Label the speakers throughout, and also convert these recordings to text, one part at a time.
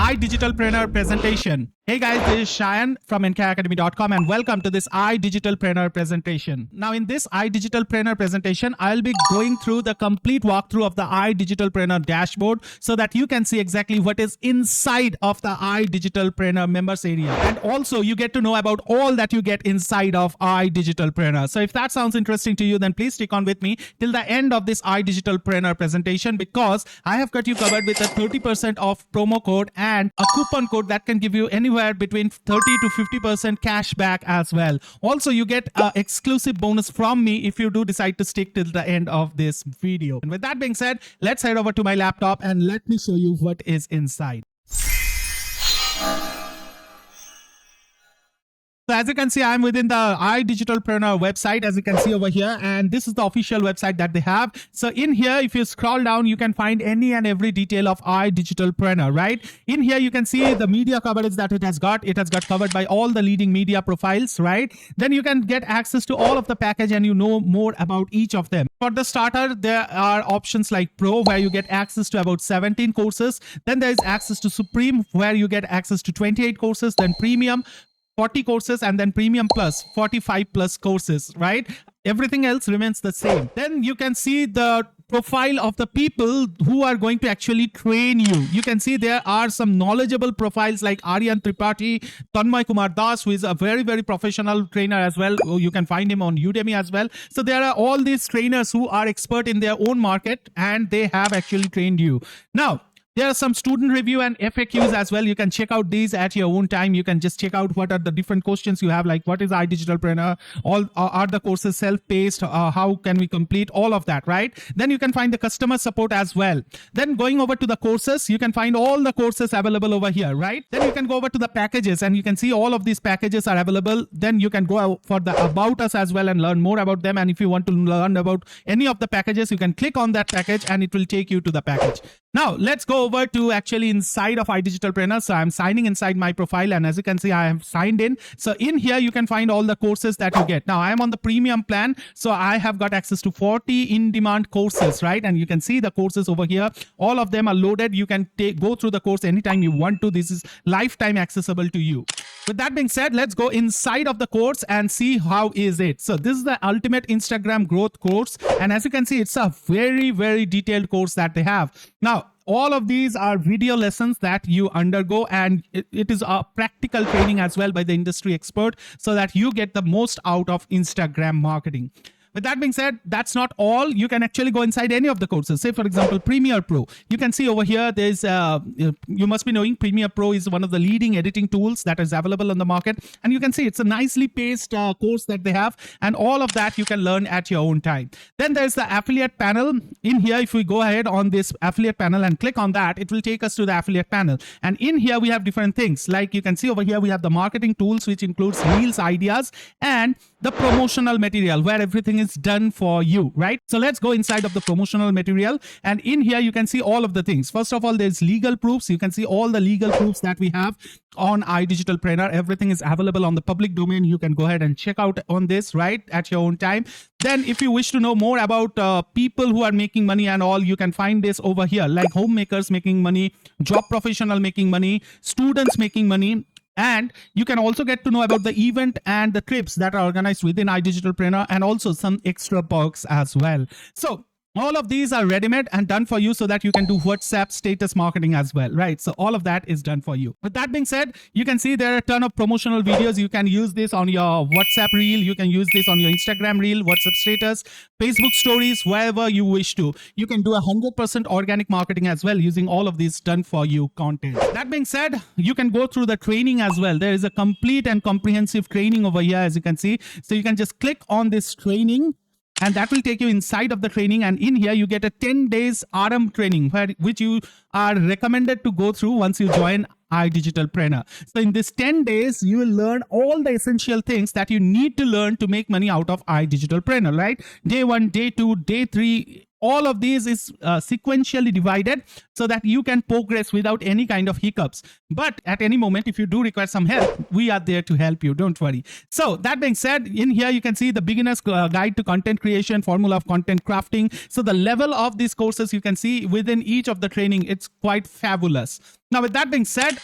Speaker 1: IDigitalPreneur Presentation. Hey guys, this is Shayan from EnquiryAcademy.com and welcome to this IDigitalPreneur Presentation. Now in this IDigitalPreneur Presentation, I'll be going through the complete walkthrough of the IDigitalPreneur dashboard so that you can see exactly what is inside of the IDigitalPreneur members area. And also you get to know about all that you get inside of IDigitalPreneur. So if that sounds interesting to you, then please stick on with me till the end of this IDigitalPreneur presentation because I have got you covered with a 30% off promo code and a coupon code that can give you anywhere between 30 to 50% cash back as well. Also, you get an exclusive bonus from me if you do decide to stick till the end of this video. And with that being said, let's head over to my laptop and let me show you what is inside. So as you can see, I'm within the iDigitalPreneur website, as you can see over here, and this is the official website that they have. So in here, if you scroll down, you can find any and every detail of iDigitalPreneur, right? In here, you can see the media coverage that it has got. It has got covered by all the leading media profiles, right? Then you can get access to all of the package and you know more about each of them. For the starter, there are options like Pro, where you get access to about 17 courses. Then there is access to Supreme, where you get access to 28 courses. Then Premium, 40 courses, and then Premium Plus, 45 plus courses, right? Everything else remains the same. Then you can see the profile of the people who are going to actually train you. You can see there are some knowledgeable profiles like Aryan Tripathi, Tanmay Kumar Das, who is a very, very professional trainer as well. You can find him on Udemy as well. So there are all these trainers who are expert in their own market and they have actually trained you. Now, there are some student review and FAQs as well. You can check out these at your own time. You can just check out what are the different questions you have, like what is iDigitalPreneur, all are the courses self-paced, how can we complete, all of that, right? Then you can find the customer support as well. Then going over to the courses, you can find all the courses available over here, right? Then you can go over to the packages and you can see all of these packages are available. Then you can go for the About Us as well and learn more about them. And if you want to learn about any of the packages, you can click on that package and it will take you to the package. Now, let's go over to actually inside of iDigitalPreneur. So I'm signing inside my profile and as you can see, I have signed in. So in here, you can find all the courses that you get. Now, I am on the premium plan. So I have got access to 40 in-demand courses, right? And you can see the courses over here. All of them are loaded. You can go through the course anytime you want to. This is lifetime accessible to you. With that being said, let's go inside of the course and see how is it. So this is the Ultimate Instagram Growth course. And as you can see, it's a very, very detailed course that they have. Now, all of these are video lessons that you undergo and it is a practical training as well by the industry expert so that you get the most out of Instagram marketing. With that being said, that's not all. You can actually go inside any of the courses. Say, for example, Premiere Pro. You can see over here, there's, you must be knowing Premiere Pro is one of the leading editing tools that is available on the market. And you can see it's a nicely paced course that they have. And all of that you can learn at your own time. Then there's the affiliate panel. In here, if we go ahead on this affiliate panel and click on that, it will take us to the affiliate panel. And in here, we have different things. Like you can see over here, we have the marketing tools, which includes Reels, ideas, and the promotional material where everything is done for you, right? So let's go inside of the promotional material. And in here, you can see all of the things. First of all, there's legal proofs. You can see all the legal proofs that we have on iDigitalPreneur. Everything is available on the public domain. You can go ahead and check out on this, right, at your own time. Then if you wish to know more about people who are making money and all, you can find this over here, like homemakers making money, job professional making money, students making money. And you can also get to know about the event and the trips that are organized within iDigitalPreneur and also some extra perks as well. So all of these are ready-made and done for you so that you can do WhatsApp status marketing as well, right? So all of that is done for you. With that being said, you can see there are a ton of promotional videos. You can use this on your WhatsApp reel. You can use this on your Instagram reel, WhatsApp status, Facebook stories, wherever you wish to. You can do 100% organic marketing as well using all of these done for you content. That being said, you can go through the training as well. There is a complete and comprehensive training over here, as you can see. So you can just click on this training and that will take you inside of the training. And in here, you get a 10 days RM training, which you are recommended to go through once you join iDigitalPreneur. So in this 10 days, you will learn all the essential things that you need to learn to make money out of iDigitalPreneur, right? Day 1, day 2, day 3, all of these is sequentially divided so that you can progress without any kind of hiccups. But at any moment, if you do require some help, we are there to help you. Don't worry. So that being said, in here you can see the beginner's guide to content creation, formula of content crafting. So the level of these courses you can see within each of the training, it's quite fabulous. Now with that being said,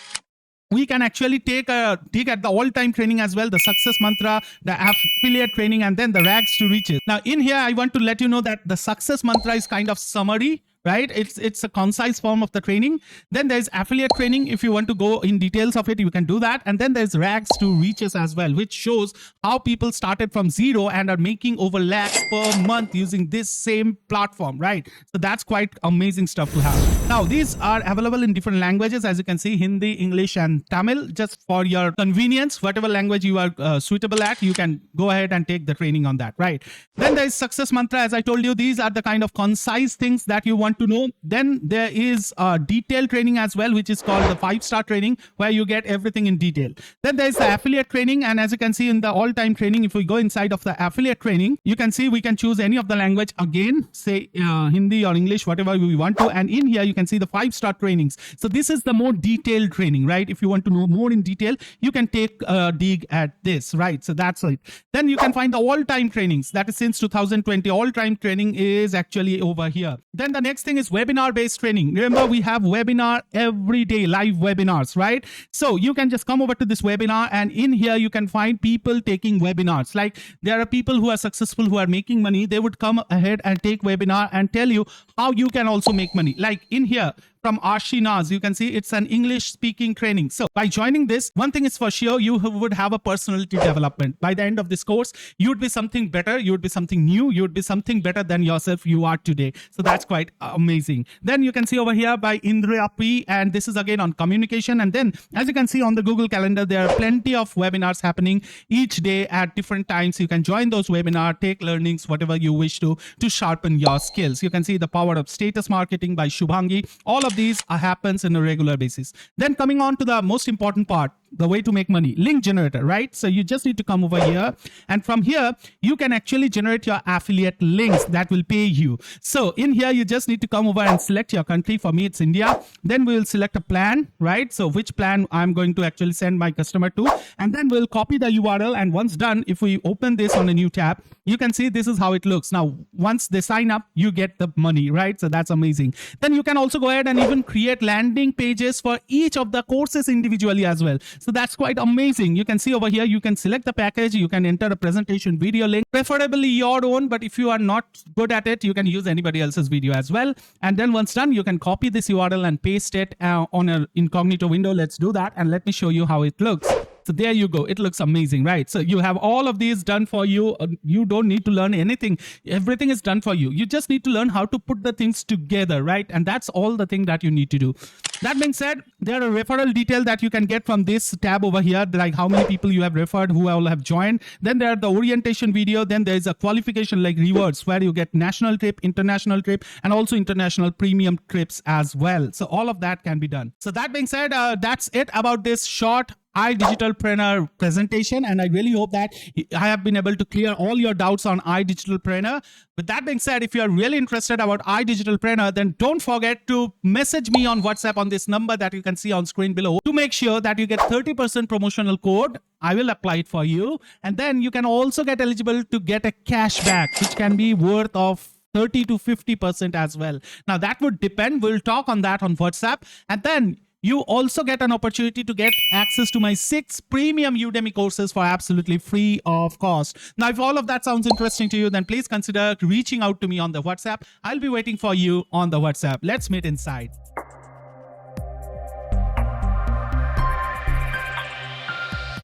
Speaker 1: we can actually take a dig at the all-time training as well, the success mantra, the affiliate training, and then the rags to riches. Now in here, I want to let you know that the success mantra is kind of summary, right? It's a concise form of the training. Then there's affiliate training. If you want to go in details of it, you can do that. And then there's rags to riches as well, which shows how people started from zero and are making over lakhs per month using this same platform, right? So that's quite amazing stuff to have. Now these are available in different languages, as you can see, Hindi, English, and Tamil. Just for your convenience, whatever language you are suitable at, you can go ahead and take the training on that, right? Then there is success mantra. As I told you, these are the kind of concise things that you want to know. Then there is detailed training as well, which is called the 5-star training, where you get everything in detail. Then there is the affiliate training, and as you can see in the all-time training, if we go inside of the affiliate training, you can see we can choose any of the language again, say Hindi or English, whatever we want to. And in here you can see the 5-star trainings. So this is the more detailed training, right? If you want to know more in detail, you can take a dig at this, right? So that's it. Then you can find the all-time trainings. That is since 2020. All-time training is actually over here. Then the next thing is webinar-based training. Remember, we have webinar every day, live webinars, right? So you can just come over to this webinar, and in here you can find people taking webinars. Like there are people who are successful, who are making money. They would come ahead and take webinar and tell you how you can also make money. Like in here, from Ashutosh, you can see it's an English speaking training. So by joining this, one thing is for sure, you would have a personality development. By the end of this course, you would be something better. You would be something new. You would be something better than yourself you are today. So that's quite amazing. Then you can see over here by Indra P, and this is again on communication. And then as you can see on the Google Calendar, there are plenty of webinars happening each day at different times. You can join those webinars, take learnings, whatever you wish to sharpen your skills. You can see the power of status marketing by Shubhangi. All of these happens in a regular basis. Then coming on to the most important part, the way to make money, link generator, right? So you just need to come over here, and from here you can actually generate your affiliate links that will pay you. So in here you just need to come over and select your country. For me it's India. Then we will select a plan, right? So which plan I'm going to actually send my customer to, and then we'll copy the URL. And once done, if we open this on a new tab, you can see this is how it looks. Now once they sign up, you get the money, right? So that's amazing. Then you can also go ahead and even create landing pages for each of the courses individually as well. So that's quite amazing. You can see over here, you can select the package, you can enter a presentation video link, preferably your own, but if you are not good at it, you can use anybody else's video as well. And then once done, you can copy this URL and paste it on an incognito window. Let's do that, and let me show you how it looks. So there you go. It looks amazing, right? So you have all of these done for you. You don't need to learn anything. Everything is done for you. You just need to learn how to put the things together, right? And that's all the thing that you need to do. That being said, there are referral detail that you can get from this tab over here, like how many people you have referred, who all have joined. Then there are the orientation video. Then there is a qualification like rewards, where you get national trip, international trip, and also international premium trips as well. So all of that can be done. So that being said, that's it about this short IDigitalPreneur presentation, and I really hope that I have been able to clear all your doubts on IDigitalPreneur. With that being said, if you are really interested about IDigitalPreneur, then don't forget to message me on WhatsApp on this number that you can see on screen below to make sure that you get 30% promotional code. I will apply it for you, and then you can also get eligible to get a cashback, which can be worth of 30 to 50% as well. Now that would depend. We'll talk on that on WhatsApp. And then you also get an opportunity to get access to my 6 premium Udemy courses for absolutely free of cost. Now, if all of that sounds interesting to you, then please consider reaching out to me on the WhatsApp. I'll be waiting for you on the WhatsApp. Let's meet inside.